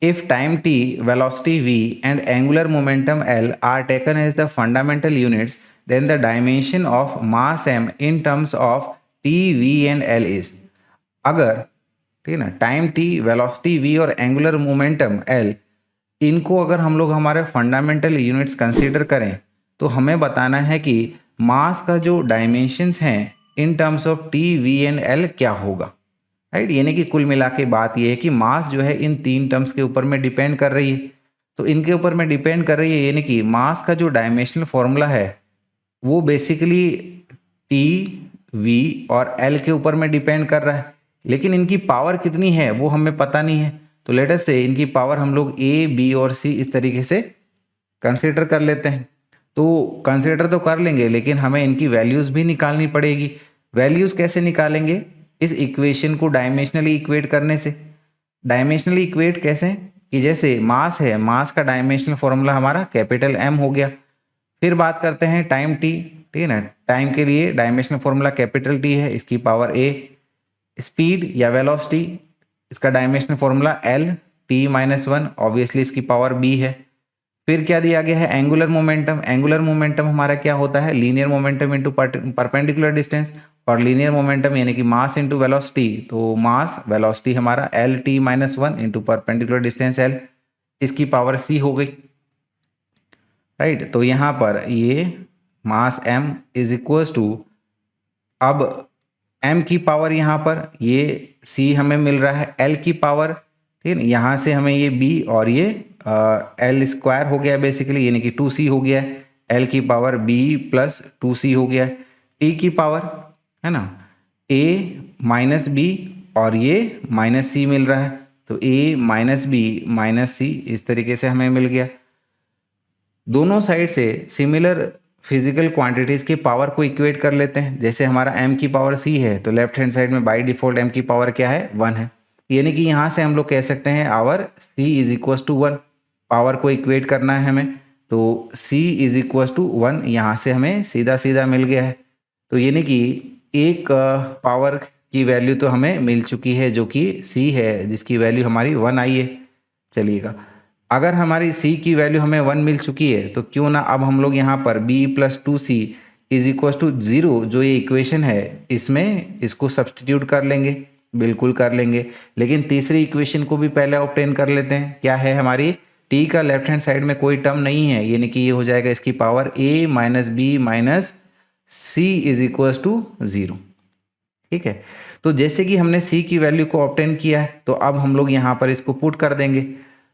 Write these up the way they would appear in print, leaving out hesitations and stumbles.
If time t, velocity v, and angular momentum L are taken as the fundamental units, then the dimension of mass m in terms of t, v and L is। अगर ठीक है ना, time t, velocity v और angular momentum L, इनको अगर हम लोग हमारे फंडामेंटल यूनिट्स कंसीडर करें तो हमें बताना है कि मास का जो डायमेंशंस हैं in terms of T, V and L क्या होगा। राइट, यानी कि कुल मिला के बात यह है कि मास जो है इन तीन टर्म्स के ऊपर में डिपेंड कर रही है। तो इनके ऊपर में डिपेंड कर रही है, यानी कि मास का जो डायमेंशनल फॉर्मूला है वो बेसिकली टी, वी और एल के ऊपर में डिपेंड कर रहा है, लेकिन इनकी पावर कितनी है वो हमें पता नहीं है। तो लेट अस से इनकी पावर हम लोग ए, बी और सी इस तरीके से कंसिडर कर लेते हैं। तो कंसिडर तो कर लेंगे, लेकिन हमें इनकी वैल्यूज़ भी निकालनी पड़ेगी। वैल्यूज़ कैसे निकालेंगे? इस इक्वेशन को डायमेंशनली इक्वेट करने से। डायमेंशनली इक्वेट कैसे? कि जैसे मास है, मास का डायमेंशनल फॉर्मूला हमारा कैपिटल एम हो गया। फिर बात करते हैं टाइम टी, ठीक है ना। टाइम के लिए डायमेंशनल फॉर्मूला कैपिटल टी है, इसकी पावर ए। स्पीड या वेलोसिटी, इसका dimensional formula L T minus one, obviously इसकी पावर बी है। फिर क्या दिया गया है? Angular momentum. एंगुलर मोमेंटम हमारा क्या होता है? Linear momentum into perpendicular distance, और लीनियर मोमेंटम यानी कि मास इंटू वेलोसिटी। तो मास वेलोसिटी हमारा L T minus one into perpendicular distance L, इसकी पावर सी हो गई। राइट, तो यहाँ पर ये मास m इज इक्वल्स टू, अब m की पावर यहाँ पर ये c हमें मिल रहा है l की पावर, ठीक है। यहाँ से हमें ये b और ये l स्क्वायर हो गया बेसिकली, यानी कि 2c हो गया है। l की पावर b प्लस 2c हो गया है। t की पावर है ना a माइनस बी और ये माइनस सी मिल रहा है, तो a माइनस बी माइनस सी इस तरीके से हमें मिल गया। दोनों साइड से सिमिलर फिजिकल क्वांटिटीज़ की पावर को इक्वेट कर लेते हैं। जैसे हमारा m की पावर c है, तो लेफ्ट हैंड साइड में बाय डिफ़ॉल्ट m की पावर क्या है? 1 है। यानी कि यहाँ से हम लोग कह सकते हैं our c is equals to 1। Power को इक्वेट करना है हमें, तो c इज इक्वल्स टू 1 यहाँ से हमें सीधा सीधा मिल गया है। तो यानी कि एक पावर की वैल्यू तो हमें मिल चुकी है जो कि c है, जिसकी वैल्यू हमारी 1 आई है। चलिएगा, अगर हमारी c की वैल्यू हमें 1 मिल चुकी है तो क्यों ना अब हम लोग यहाँ पर b plus 2c is equal to 0, जो ये इक्वेशन है इसमें इसको सब्सटीट्यूट कर लेंगे। बिल्कुल कर लेंगे, लेकिन तीसरी इक्वेशन को भी पहले ऑब्टेन कर लेते हैं। क्या है हमारी? t का लेफ्ट हैंड साइड में कोई टर्म नहीं है, यानी कि ये हो जाएगा इसकी power a minus B minus C is equal to 0। ठीक है, तो जैसे कि हमने c की वैल्यू को ऑब्टेन किया है, तो अब हम लोग यहाँ पर इसको पुट कर देंगे।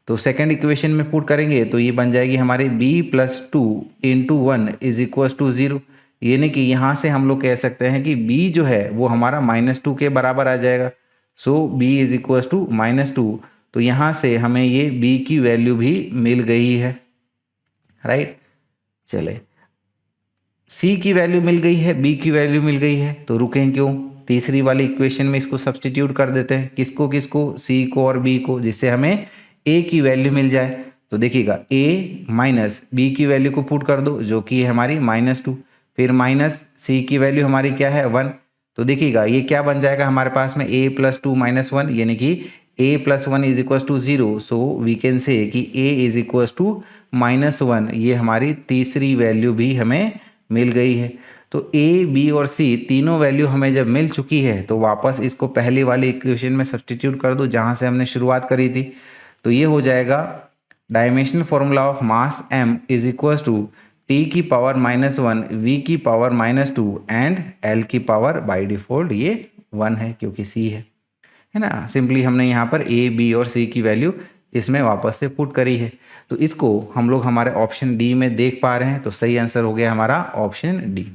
तो सेकेंड इक्वेशन में पुट करेंगे तो ये बन जाएगी हमारी b plus 2 into 1 is equal to 0। यानी कि यहाँ से हम लोग कह सकते हैं कि b जो है वो हमारा -2 के बराबर आ जाएगा। सो b इज इक्वल टू -2। तो यहाँ से हमें ये b की वैल्यू भी मिल गई है। राइट, चले, c की वैल्यू मिल गई है, b की वैल्यू मिल गई है, तो रुकें क्यों? तीसरी वाली इक्वेशन में इसको सब्सटीट्यूट कर देते हैं। किसको किसको? c को और b को, जिससे हमें a की वैल्यू मिल जाए। तो देखिएगा a माइनस बी की वैल्यू को पुट कर दो जो कि है हमारी -2, फिर माइनस c की वैल्यू हमारी क्या है? 1। तो देखिएगा ये क्या बन जाएगा हमारे पास में? a प्लस 2 माइनस 1, यानी कि a plus 1 is equal to 0। So we can say कि a इज इक्वल टू -1। ये हमारी तीसरी वैल्यू भी हमें मिल गई है। तो a, b और c तीनों वैल्यू हमें जब मिल चुकी है तो वापस इसको पहली वाली इक्वेशन में सब्सटीट्यूट कर दो जहाँ से हमने शुरुआत करी थी। तो ये हो जाएगा dimensional formula of mass m is equal to t की पावर -1, v की पावर -2 एंड l की पावर बाय डिफॉल्ट ये 1 है क्योंकि c है ना। सिंपली हमने यहाँ पर a, b और c की वैल्यू इसमें वापस से पुट करी है। तो इसको हम लोग हमारे ऑप्शन डी में देख पा रहे हैं, तो सही आंसर हो गया हमारा ऑप्शन डी।